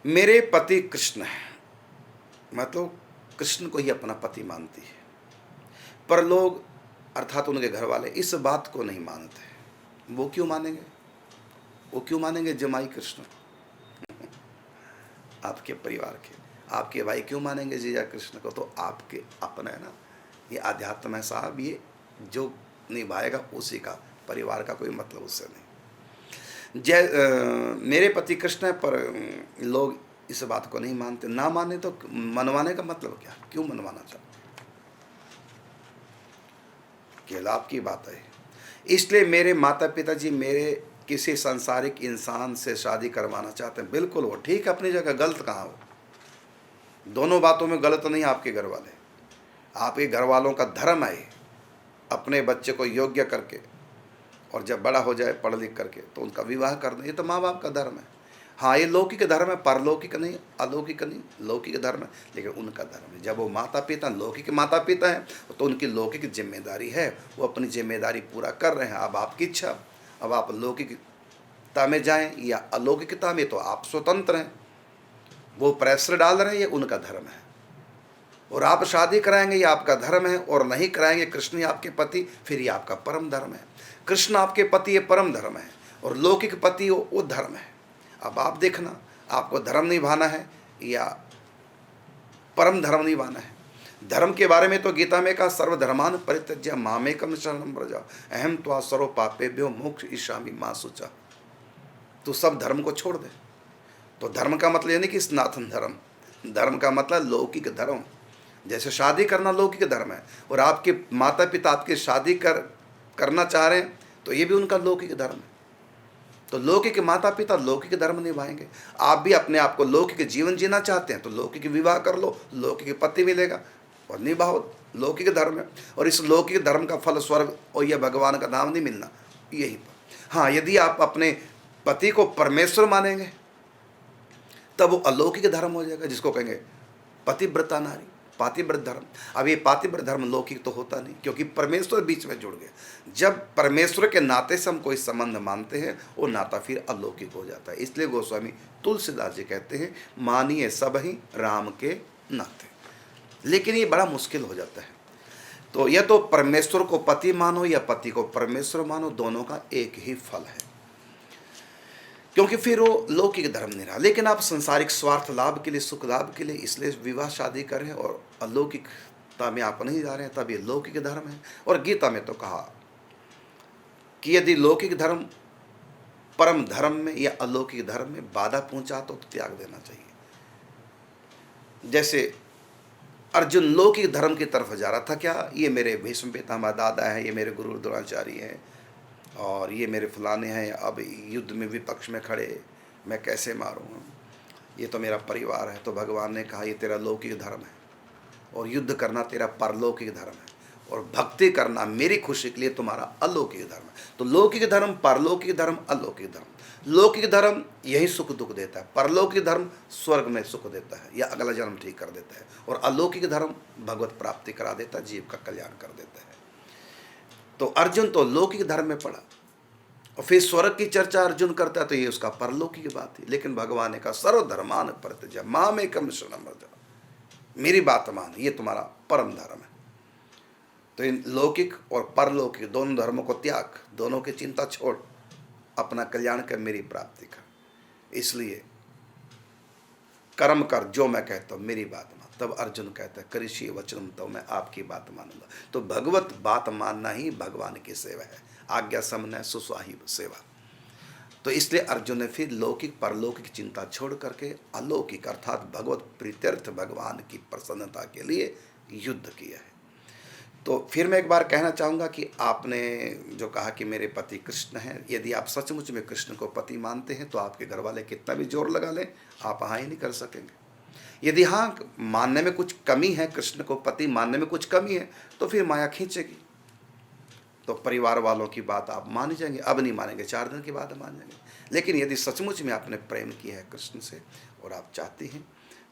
मेरे पति कृष्ण है, मैं तो कृष्ण को ही अपना पति मानती है, पर लोग अर्थात उनके घर वाले इस बात को नहीं मानते। वो क्यों मानेंगे? वो क्यों मानेंगे? जमाई कृष्ण, आपके परिवार के आपके भाई क्यों मानेंगे जीजा कृष्ण को? तो आपके अपना है ना, ये अध्यात्म है साहब, ये जो निभाएगा उसी का, परिवार का कोई मतलब उससे नहीं। मेरे पति कृष्ण है, पर लोग इस बात को नहीं मानते। ना माने तो मनवाने का मतलब क्या? क्यों मनवाना चाहते? केवल आपकी बात है। इसलिए मेरे माता पिता जी मेरे किसी सांसारिक इंसान से शादी करवाना चाहते हैं। बिल्कुल वो ठीक है अपनी जगह, गलत कहाँ हो? दोनों बातों में गलत नहीं आपके घर वाले। आपके घर वालों का धर्म है अपने बच्चे को योग्य करके, और जब बड़ा हो जाए पढ़ लिख करके तो उनका विवाह कर दें। ये तो माँ बाप का धर्म है। हाँ, ये लौकिक धर्म है, परलौकिक नहीं, अलौकिक नहीं, लौकिक धर्म है, लेकिन उनका धर्म है। जब वो माता पिता लौकिक माता पिता हैं तो उनकी लौकिक जिम्मेदारी है, वो अपनी जिम्मेदारी पूरा कर रहे हैं। अब आपकी इच्छा, अब आप लौकिकता में जाएं या अलौकिकता में, तो आप स्वतंत्र हैं। वो प्रेशर डाल रहे हैं, ये उनका धर्म है। और आप शादी कराएंगे, ये आपका धर्म है, और नहीं कराएंगे, कृष्ण ही आपके पति, फिर ये आपका परम धर्म है। कृष्ण आपके पति, ये परम धर्म है, और लौकिक पति वो धर्म है। अब आप देखना, आपको धर्म निभाना है या परम धर्म निभाना है। धर्म के बारे में तो गीता में कहा, सर्वधर्मान परित्यज्य मामेकम शरणं व्रज अहम त्वा सर्व पापेभ्यो मोक्ष इष्यामि मा शुचा। तू सब धर्म को छोड़ दे। तो धर्म का मतलब ये नहीं कि सनातन धर्म, धर्म का मतलब लौकिक धर्म। जैसे शादी करना लौकिक धर्म है, और आपके माता पिता आपकी शादी करना चाह रहे हैं, तो ये भी उनका लौकिक धर्म है। तो लौकिक माता पिता लौकिक धर्म निभाएंगे। आप भी अपने आप को लौकिक जीवन जीना चाहते हैं तो लौकिक विवाह कर लो, लौकिक पति मिलेगा और निभाओ, लौकिक धर्म है। और इस लौकिक धर्म का फल स्वर्ग और यह भगवान का नाम नहीं मिलना, यही पर। हाँ, यदि आप अपने पति को परमेश्वर मानेंगे तब वो अलौकिक धर्म हो जाएगा, जिसको कहेंगे पतिव्रता नारी, पातिव्रत धर्म। अब ये पातिव्रत धर्म लौकिक तो होता नहीं, क्योंकि परमेश्वर बीच में जुड़ गए। जब परमेश्वर के नाते से हम कोई संबंध मानते हैं, वो नाता फिर अलौकिक हो जाता है। इसलिए गोस्वामी तुलसीदास जी कहते हैं, मानिए सब ही राम के नाते। लेकिन ये बड़ा मुश्किल हो जाता है। तो यह तो परमेश्वर को पति मानो या पति को परमेश्वर मानो, दोनों का एक ही फल है, क्योंकि फिर वो लौकिक धर्म नहीं रहा। लेकिन आप संसारिक स्वार्थ लाभ के लिए, सुख लाभ के लिए, इसलिए विवाह शादी कर रहे हैं और अलौकिकता में आप नहीं जा रहे हैं, तब ये लौकिक धर्म है। और गीता में तो कहा कि यदि लौकिक धर्म परम धर्म में या अलौकिक धर्म में बाधा पहुंचा तो त्याग देना चाहिए। जैसे अर्जुन लौकिक धर्म की तरफ जा रहा था, क्या ये मेरे भीष्म पितामह दादा है, ये मेरे गुरु द्रोणाचार्य हैं, और ये मेरे फलाने हैं, अब युद्ध में विपक्ष में खड़े, मैं कैसे मारूँ, ये तो मेरा परिवार है। तो भगवान ने कहा, ये तेरा लौकिक धर्म है, और युद्ध करना तेरा परलौकिक धर्म है, और भक्ति करना मेरी खुशी के लिए तुम्हारा अलौकिक धर्म है। तो लौकिक धर्म, परलौकिक धर्म, अलौकिक धर्म। लौकिक धर्म यही सुख दुख देता है, परलौकिक धर्म स्वर्ग में सुख देता है या अगला जन्म ठीक कर देता है, और अलौकिक धर्म भगवत प्राप्ति करा देता है, जीव का कल्याण कर देता है। तो अर्जुन तो लौकिक धर्म में पड़ा, और फिर स्वर्ग की चर्चा अर्जुन करता है, तो ये उसका परलौकिक बात है। लेकिन भगवान ने कहा, सर्वधर्मान परित्यज्य मामेकम शरणं व्रज, मेरी बात मान, ये तुम्हारा परम धर्म है। तो इन लौकिक और परलौकिक दोनों धर्मों को त्याग, दोनों की चिंता छोड़, अपना कल्याण कर, मेरी प्राप्ति कर। इसलिए कर्म कर जो मैं कहता हूँ, मेरी बात मान। तब अर्जुन कहता है, करिष्ये वचनम, तो मैं आपकी बात मानूंगा। तो भगवत बात मानना ही भगवान की सेवा है, आज्ञा समन्वय सुस्वाही सेवा। तो इसलिए अर्जुन ने फिर लौकिक परलौकिक चिंता छोड़ करके अलौकिक अर्थात भगवत प्रीत्यर्थ, भगवान की प्रसन्नता के लिए युद्ध किया है। तो फिर मैं एक बार कहना चाहूँगा कि आपने जो कहा कि मेरे पति कृष्ण हैं, यदि आप सचमुच में कृष्ण को पति मानते हैं तो आपके घर वाले कितना भी जोर लगा लें, आप हाँ ही नहीं कर सकेंगे। यदि हाँ मानने में कुछ कमी है, कृष्ण को पति मानने में कुछ कमी है, तो फिर माया खींचेगी, तो परिवार वालों की बात आप मान ही जाएंगे। अब नहीं मानेंगे, 4 दिन के बाद मान जाएंगे। लेकिन यदि सचमुच में आपने प्रेम किया है कृष्ण से और आप चाहती हैं,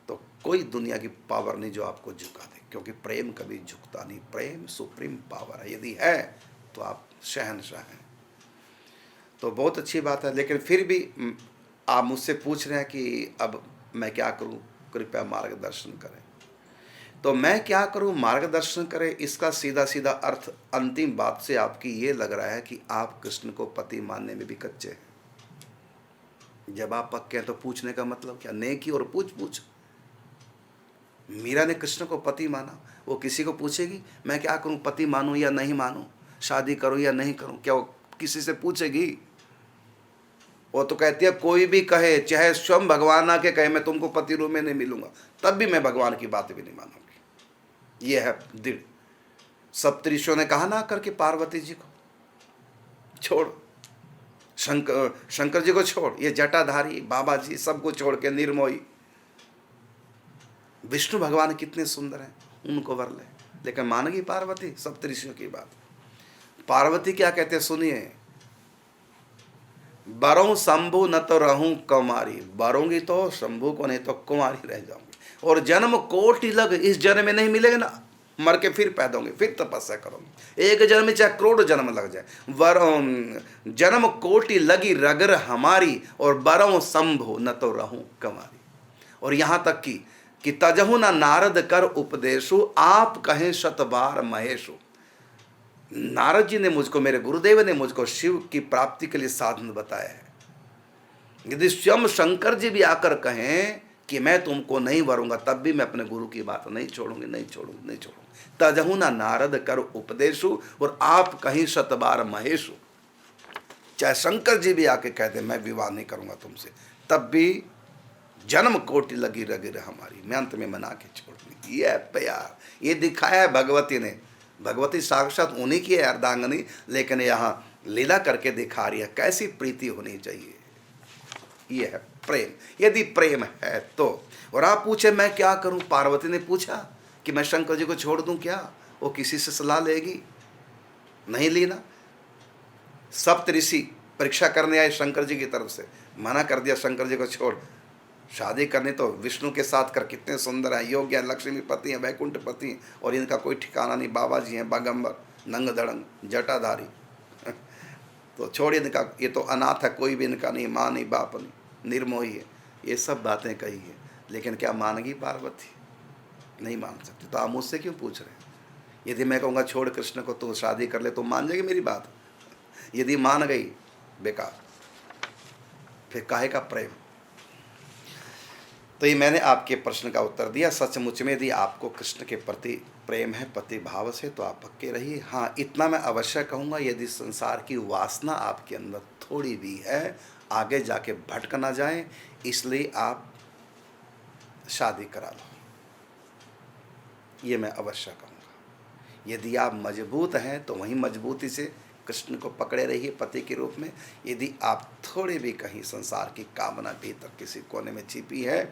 तो कोई दुनिया की पावर नहीं जो आपको झुका दे, क्योंकि प्रेम कभी झुकता नहीं। प्रेम सुप्रीम पावर है, यदि है तो आप शहंशाह हैं। तो बहुत अच्छी बात है। लेकिन फिर भी आप मुझसे पूछ रहे हैं कि अब मैं क्या करूं, कृपया मार्गदर्शन करें। तो मैं क्या करूं, मार्गदर्शन करें, इसका सीधा सीधा अर्थ अंतिम बात से आपकी ये लग रहा है कि आप कृष्ण को पति मानने में भी कच्चे हैं। जब आप पक्के हैं तो पूछने का मतलब क्या, नेकी और पूछ पूछ। मीरा ने कृष्ण को पति माना, वो किसी को पूछेगी मैं क्या करूं, पति मानूं या नहीं मानूं, शादी करूं या नहीं करूं, क्या वो किसी से पूछेगी? वो तो कहती है कोई भी कहे, चाहे स्वयं भगवान आके कहे मैं तुमको पति रूप में नहीं मिलूंगा, तब भी मैं भगवान की बात भी नहीं मानूंगी। ये है दृढ़। सप्तऋषियों ने कहा ना करके पार्वती जी को छोड़, शंकर जी को छोड़, ये जटाधारी बाबा जी सबको छोड़ के निर्मोही विष्णु भगवान कितने सुंदर हैं, उनको वर ले, लेकिन मान गई पार्वती सप्तऋषियों की बात। पार्वती क्या कहते हैं सुनिए, बरों शंभु न तो रहूं कुमारी, बरूंगी तो शंभु को नहीं तो कुमारी रह जाऊंगी, और जन्म कोटि लग, इस जन्म में नहीं मिलेगा ना, मर के फिर पैदा होंगे, फिर तपस्या करोगे, एक जन्म में चाहे करोड़ जन्म लग जाए, जन्म कोटि लगी रगर हमारी, और बरों शंभु न तो रहूं कुमारी। और यहाँ तक कि तजहु न नारद कर उपदेशु, आप कहें शतबार महेशु। नारद जी ने मुझको, मेरे गुरुदेव ने मुझको शिव की प्राप्ति के लिए साधन बताया है। यदि स्वयं शंकर जी भी आकर कहें कि मैं तुमको नहीं वरूंगा, तब भी मैं अपने गुरु की बात नहीं छोड़ूंगी, नहीं छोड़ूंगी, नहीं छोड़ूंगी। तजहु ना नारद कर उपदेशु, और आप कहीं शतबार महेशु। चाहे शंकर जी भी आके कह दे मैं विवाह नहीं करूंगा तुमसे, तब भी जन्म कोटि लगी रगिर हमारी, मैं अंत में मना के छोड़ दूंगी। ये प्यार, ये दिखाया है भगवती ने। भगवती साक्षात उन्हीं की है अर्धांगनी, लेकिन यहाँ लीला करके दिखा रही है कैसी प्रीति होनी चाहिए। ये है प्रेम, यदि प्रेम है तो। और आप पूछे मैं क्या करूं, पार्वती ने पूछा कि मैं शंकर जी को छोड़ दूं क्या, वो किसी से सलाह लेगी? नहीं ली ना। सप्तऋषि परीक्षा करने आए शंकर जी की तरफ से, मना कर दिया शंकर जी को छोड़, शादी करनी तो विष्णु के साथ कर, कितने सुंदर है, योग्य है, लक्ष्मीपति हैं, वैकुंठपति हैं, और इनका कोई ठिकाना नहीं, बाबा जी हैं बागंबर, नंग दड़ंग जटाधारी। तो छोड़ इनका, ये तो अनाथ है, कोई भी इनका नहीं, माँ नहीं, बाप नहीं, निर्मोही है, ये सब बातें कही है। लेकिन क्या मानेगी पार्वती? नहीं मान सकती। तो आप मुझसे क्यों पूछ रहे हैं? यदि मैं कहूँगा छोड़ कृष्ण को, तो शादी कर ले, तो मान जाएगी मेरी बात? यदि मान गई, बेकार, फिर काहे का प्रेम? तो ये मैंने आपके प्रश्न का उत्तर दिया। सचमुच में यदि आपको कृष्ण के प्रति प्रेम है, पति भाव से, तो आप पक्के रहिए। हाँ, इतना मैं अवश्य कहूँगा, यदि संसार की वासना आपके अंदर थोड़ी भी है, आगे जाके भटक ना जाए, इसलिए आप शादी करा लो, ये मैं अवश्य कहूँगा। यदि आप मजबूत हैं तो वहीं मजबूती से कृष्ण को पकड़े रहिए पति के रूप में। यदि आप थोड़े भी कहीं संसार की कामना भीतर किसी कोने में छिपी है,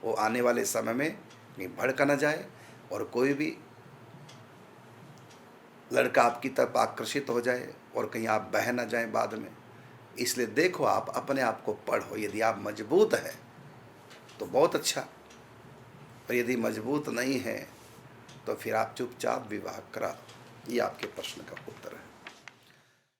वो आने वाले समय में कहीं भड़क न जाए, और कोई भी लड़का आपकी तरफ आकर्षित हो जाए, और कहीं आप बह न जाएं बाद में। इसलिए देखो, आप अपने आप को पढ़ो। यदि आप मजबूत हैं तो बहुत अच्छा, और यदि मजबूत नहीं है तो फिर आप चुपचाप विवाह करा। ये आपके प्रश्न का उत्तर है।